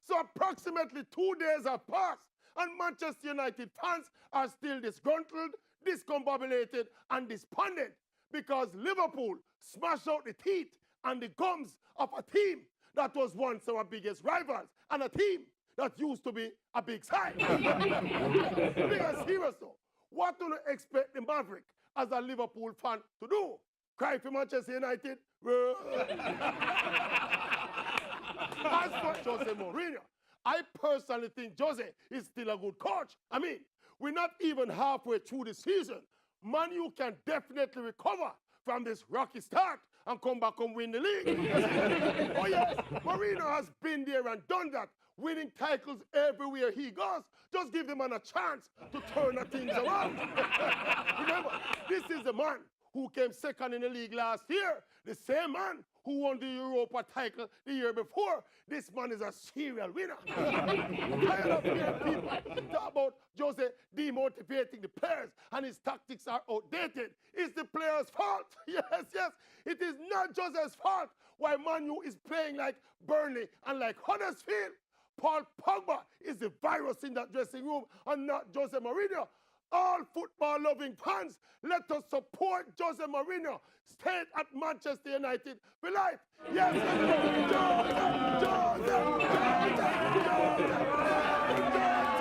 So approximately 2 days have passed, and Manchester United fans are still disgruntled, discombobulated, and despondent because Liverpool smashed out the teeth and the gums of a team that was once our biggest rivals and a team that used to be a big side. Because serious though, what do you expect the Maverick as a Liverpool fan to do? Cry for Manchester United? As for Jose Mourinho, I personally think Jose is still a good coach. I mean, we're not even halfway through the season. Man, you can definitely recover from this rocky start and come back and win the league. Oh yes, Mourinho has been there and done that, winning titles everywhere he goes. Just give the man a chance to turn the things around. Remember, this is the man who came second in the league last year, the same man who won the Europa title the year before. This man is a serial winner. Tired of hearing people talk about Jose demotivating the players and his tactics are outdated. It's the players' fault. Yes, yes. It is not Jose's fault why Man U is playing like Burnley and like Huddersfield. Paul Pogba is the virus in that dressing room and not Jose Mourinho. All football-loving fans, let us support Jose Mourinho. Stay at Manchester United for life. Yes, Jose, Jose, Jose, Jose, Jose, Jose.